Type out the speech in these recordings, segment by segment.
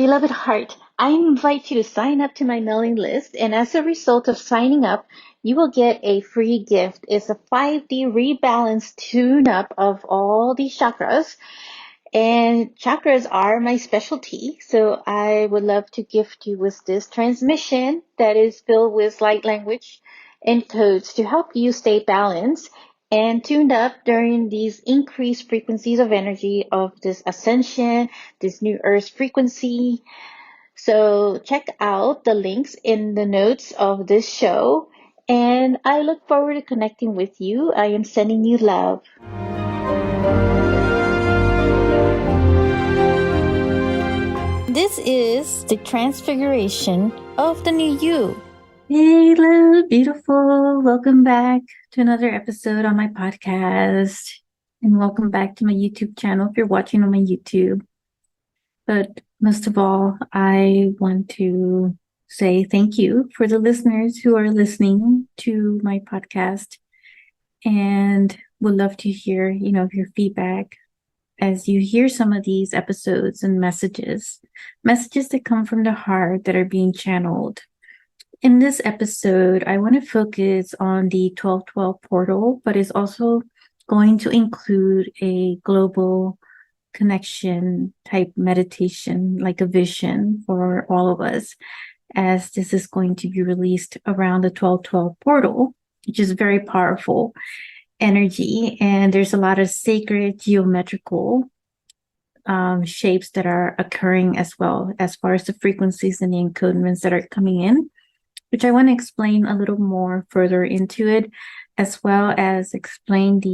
Beloved heart, I invite you to sign up to my mailing list, and as a result of signing up, you will get a free gift. It's a 5D rebalance tune up of all the chakras, and chakras are my specialty. So I would love to gift you with this transmission that is filled with light language and codes to help you stay balanced and tuned up during these increased frequencies of energy of this ascension, this new earth frequency. So check out the links in the notes of this show. And I look forward to connecting with you. I am sending you love. This is the transfiguration of the new you. Hello, beautiful. Welcome back to another episode on my podcast. And welcome back to my YouTube channel if you're watching on my YouTube. But most of all, I want to say thank you for the listeners who are listening to my podcast and would love to hear, your feedback as you hear some of these episodes and messages that come from the heart that are being channeled. In this episode, I want to focus on the 1212 portal, but it's also going to include a global connection type meditation, like a vision for all of us, as this is going to be released around the 1212 portal, which is very powerful energy. And there's a lot of sacred geometrical shapes that are occurring as well, as far as the frequencies and the encodements that are coming in, which I want to explain a little more further into it, as well as explain the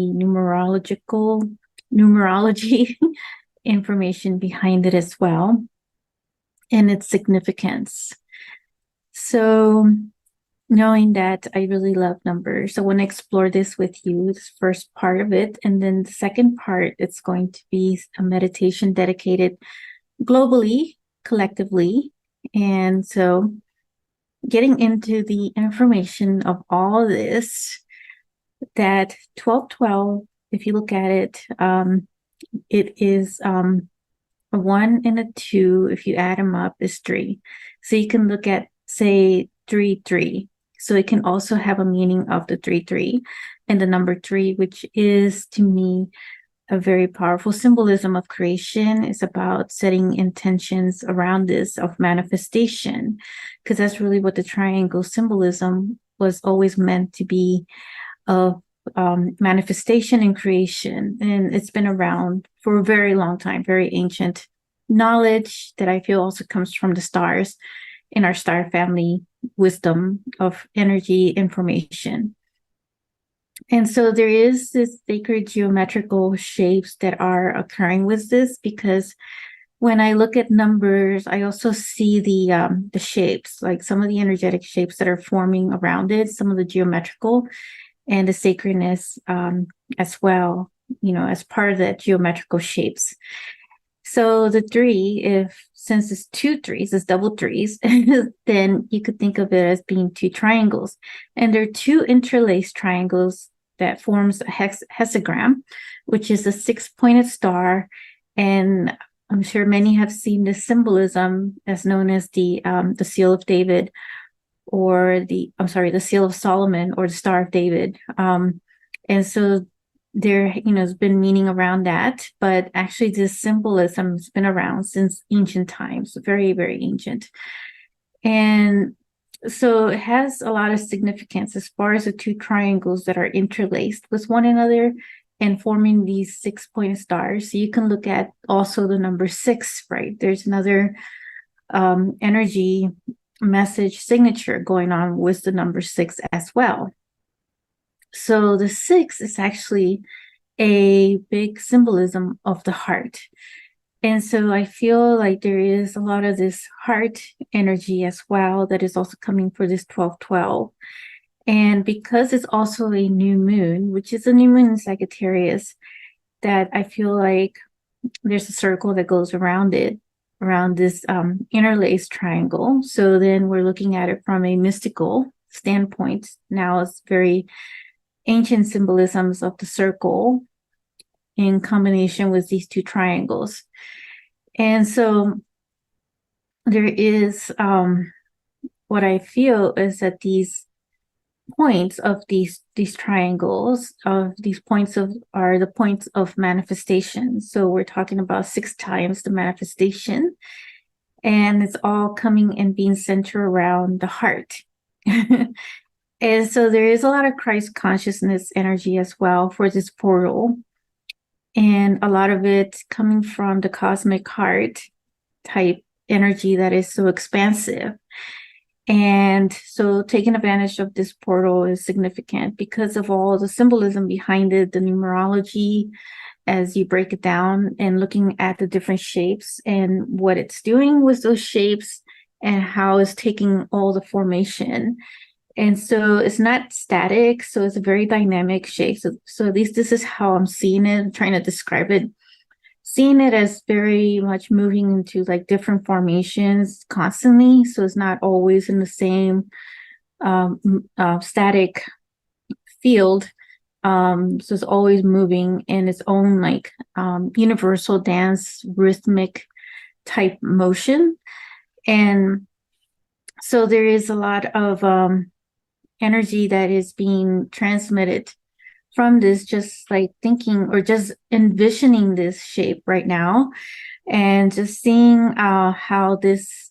numerology information behind it as well, and its significance. So knowing that I really love numbers, I want to explore this with you, this first part of it. And then the second part, it's going to be a meditation dedicated globally, collectively. And so getting into the information of all this, that 1212, if you look at it, it is a 1 and a 2. If you add them up, is 3. So you can look at, say, 3-3. So it can also have a meaning of the 3-3 and the number 3, which is to me a very powerful symbolism of creation. It's about setting intentions around this of manifestation, because that's really what the triangle symbolism was always meant to be, of manifestation and creation. And it's been around for a very long time, very ancient knowledge that I feel also comes from the stars in our star family wisdom of energy information. And so there is this sacred geometrical shapes that are occurring with this, because when I look at numbers, I also see the shapes, like some of the energetic shapes that are forming around it, some of the geometrical and the sacredness as well, as part of that geometrical shapes. So the 3, since it's 2 3s, it's double 3s, then you could think of it as being 2 triangles. And there are 2 interlaced triangles that forms a hexagram, which is a 6-pointed star. And I'm sure many have seen this symbolism as known as the seal of David, or the seal of Solomon, or the Star of David. And so there, has been meaning around that, but actually this symbolism has been around since ancient times, very, very ancient. And so it has a lot of significance as far as the 2 triangles that are interlaced with one another and forming these 6-pointed stars. So you can look at also the number 6, right? There's another energy message signature going on with the number 6 as well. So the 6 is actually a big symbolism of the heart. And so I feel like there is a lot of this heart energy as well that is also coming for this 1212. And because it's also a new moon, which is a new moon in Sagittarius, that I feel like there's a circle that goes around it, around this interlaced triangle. So then we're looking at it from a mystical standpoint. Now it's very ancient symbolisms of the circle in combination with these 2 triangles. And so there is what I feel is that these points of these triangles of these points of are the points of manifestation. So we're talking about 6 times the manifestation, and it's all coming and being centered around the heart. And so there is a lot of Christ consciousness energy as well for this portal, and a lot of it coming from the cosmic heart type energy that is so expansive. And so taking advantage of this portal is significant because of all the symbolism behind it, the numerology, as you break it down and looking at the different shapes and what it's doing with those shapes and how it's taking all the formation. And so it's not static. So it's a very dynamic shape. So at least this is how I'm seeing it. I'm trying to describe it, seeing it as very much moving into like different formations constantly. So it's not always in the same static field. So it's always moving in its own like universal dance, rhythmic type motion. And so there is a lot of energy that is being transmitted from this, just like thinking or just envisioning this shape right now and just seeing how this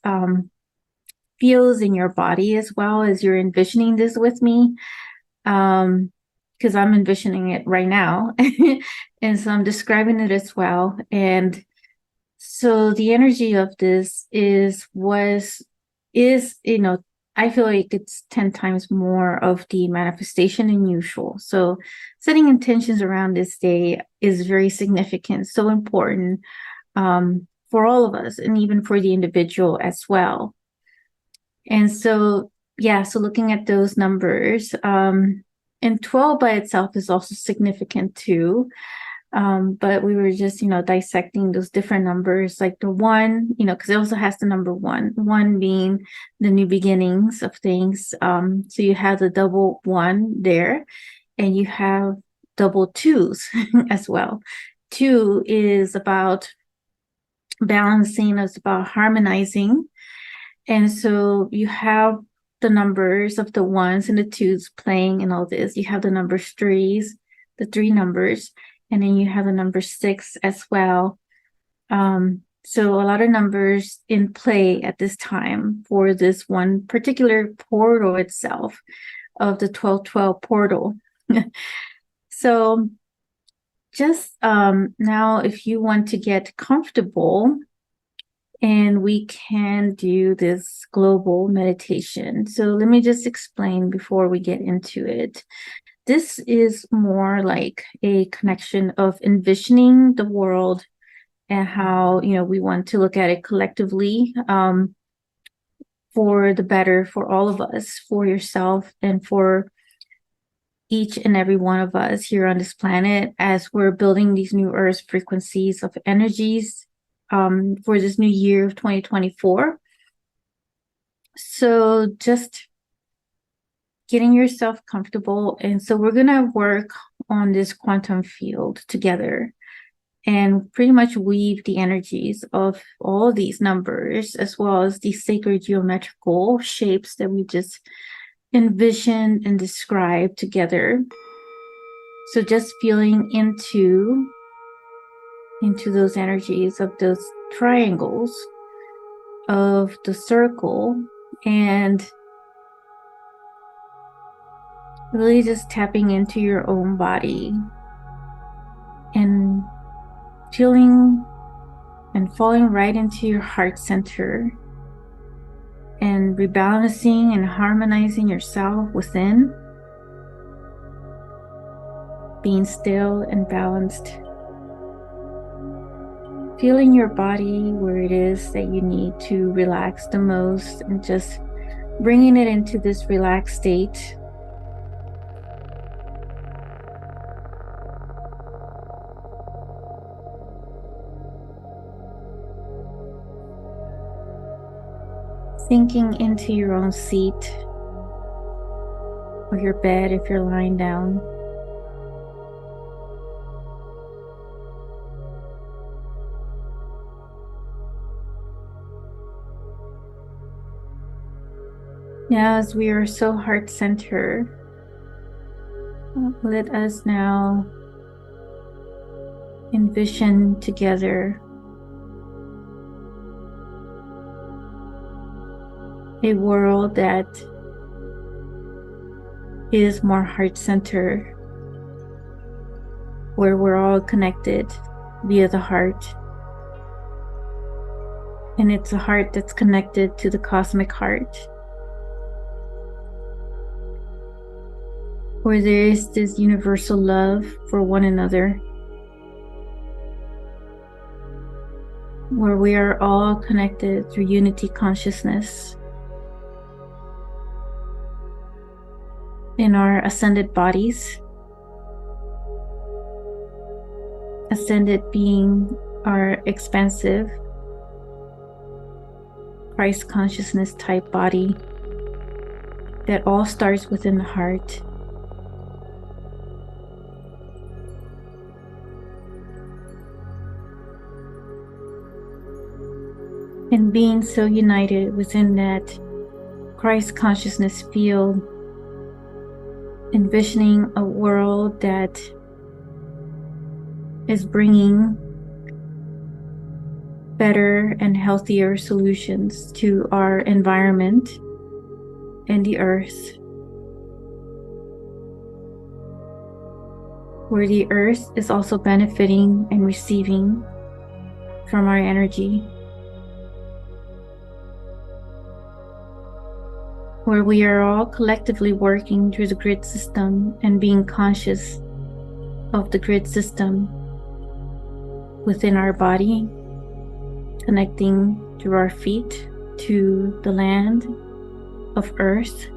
feels in your body as well as you're envisioning this with me. Because I'm envisioning it right now. And so I'm describing it as well. And so the energy of this is, I feel like it's 10 times more of the manifestation than usual. So setting intentions around this day is very significant, so important for all of us and even for the individual as well. And so, yeah, so looking at those numbers, and 12 by itself is also significant too. But we were just, dissecting those different numbers, like the 1, because it also has the number 1 being the new beginnings of things. So you have the double 1 there, and you have double 2s as well. 2 is about balancing, it's about harmonizing. And so you have the numbers of the 1s and the 2s playing in all this. You have the number 3s, the 3 numbers, and then you have the number 6 as well. So a lot of numbers in play at this time for this one particular portal itself of the 1212 portal. So just now, if you want to get comfortable, and we can do this global meditation. So let me just explain before we get into it. This is more like a connection of envisioning the world and how, we want to look at it collectively for the better for all of us, for yourself and for each and every one of us here on this planet as we're building these new earth frequencies of energies for this new year of 2024. So just getting yourself comfortable. And so we're going to work on this quantum field together and pretty much weave the energies of all these numbers as well as these sacred geometrical shapes that we just envisioned and described together. So just feeling into those energies of those triangles, of the circle, and really just tapping into your own body and feeling and falling right into your heart center and rebalancing and harmonizing yourself within, being still and balanced, feeling your body where it is that you need to relax the most and just bringing it into this relaxed state. Sinking into your own seat or your bed if you're lying down. Now, as we are so heart-centered, let us now envision together a world that is more heart-centered, where we're all connected via the heart. And it's a heart that's connected to the cosmic heart, where there is this universal love for one another, where we are all connected through unity consciousness in our ascended bodies. Ascended being our expansive Christ consciousness type body that all starts within the heart. And being so united within that Christ consciousness field, envisioning a world that is bringing better and healthier solutions to our environment and the earth, where the earth is also benefiting and receiving from our energy, where we are all collectively working through the grid system and being conscious of the grid system within our body, connecting through our feet to the land of earth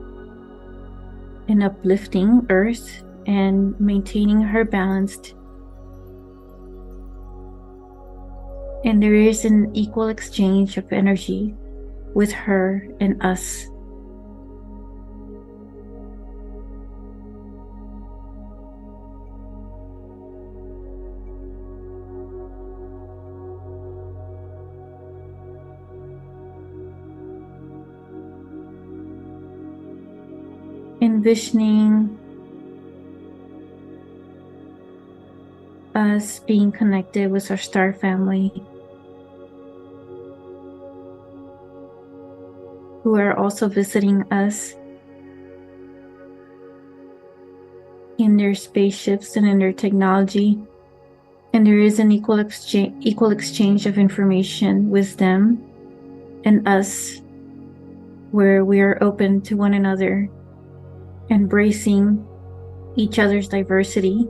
and uplifting earth and maintaining her balanced. And there is an equal exchange of energy with her and us. Envisioning us being connected with our star family, who are also visiting us in their spaceships and in their technology. And there is an equal exchange of information with them and us, where we are open to one another, embracing each other's diversity.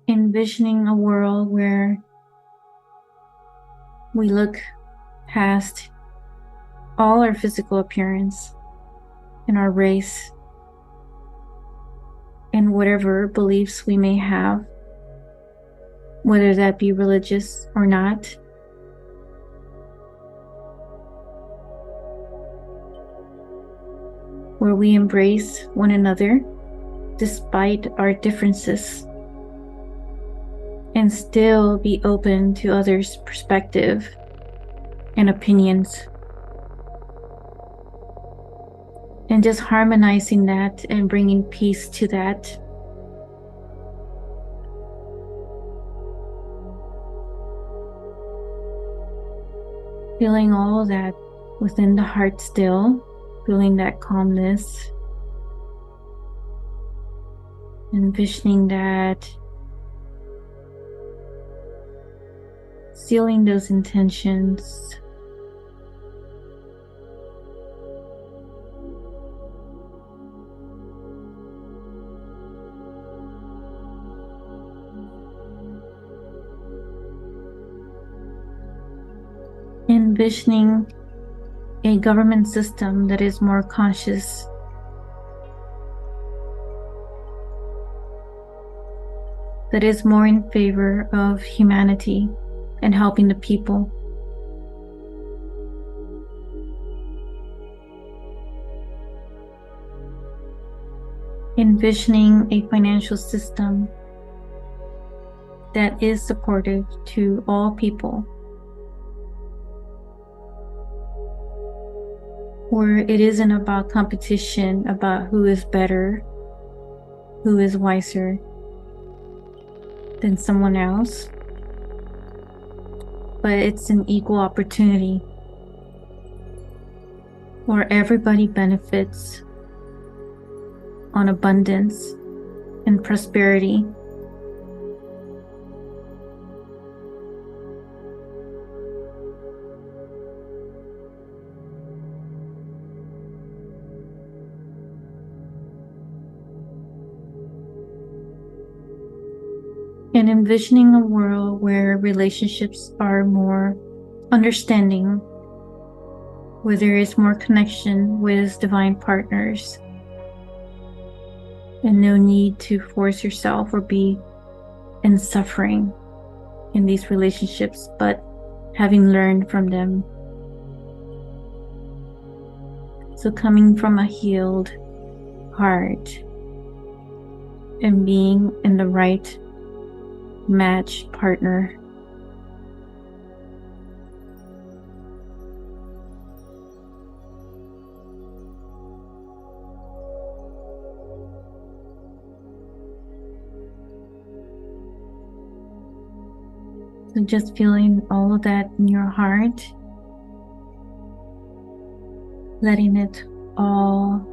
Envisioning a world where we look past all our physical appearance and our race and whatever beliefs we may have, whether that be religious or not. Where we embrace one another despite our differences and still be open to others' perspective and opinions. And just harmonizing that and bringing peace to that. Feeling all that within the heart still, feeling that calmness. Envisioning that, sealing those intentions. Envisioning a government system that is more conscious that is more in favor of humanity and helping the people. Envisioning a financial system that is supportive to all people, where it isn't about competition, about who is better, who is wiser than someone else, but it's an equal opportunity where everybody benefits on abundance and prosperity. And envisioning a world where relationships are more understanding, where there is more connection with divine partners, and no need to force yourself or be in suffering in these relationships, but having learned from them. So coming from a healed heart and being in the right match partner. So just feeling all of that in your heart, letting it all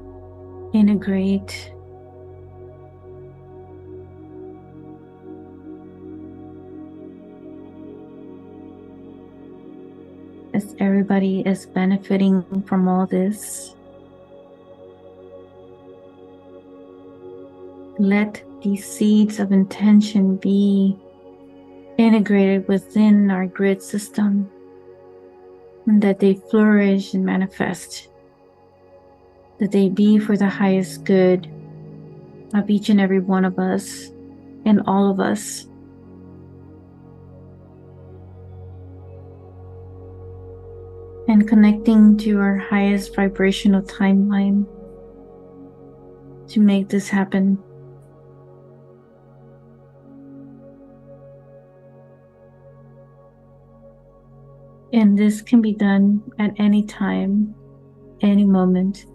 integrate. As everybody is benefiting from all this, let these seeds of intention be integrated within our grid system, and that they flourish and manifest, that they be for the highest good of each and every one of us and all of us. And connecting to our highest vibrational timeline to make this happen. And this can be done at any time, any moment,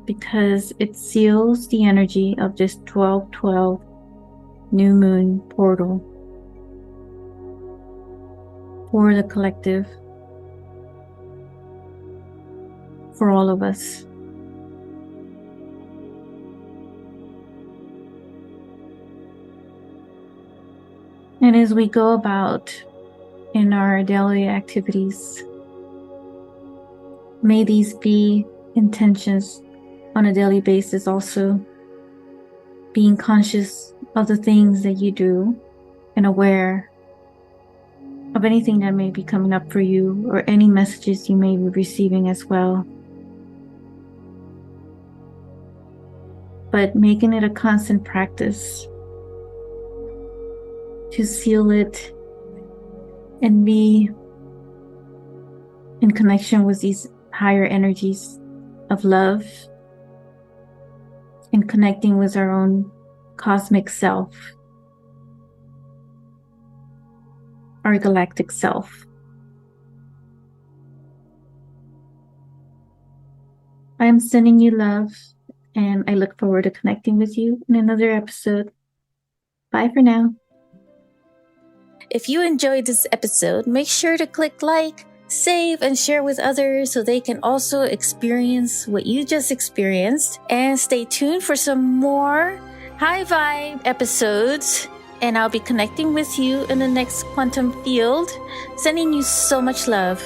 because it seals the energy of this 12/12 new moon portal for the collective, for all of us. And as we go about in our daily activities, may these be intentions on a daily basis also, being conscious of the things that you do and aware of anything that may be coming up for you or any messages you may be receiving as well. But making it a constant practice to seal it and be in connection with these higher energies of love and connecting with our own cosmic self, our galactic self. I am sending you love, and I look forward to connecting with you in another episode. Bye for now. If you enjoyed this episode, make sure to click like, save, and share with others so they can also experience what you just experienced. And stay tuned for some more high vibe episodes. And I'll be connecting with you in the next quantum field. Sending you so much love.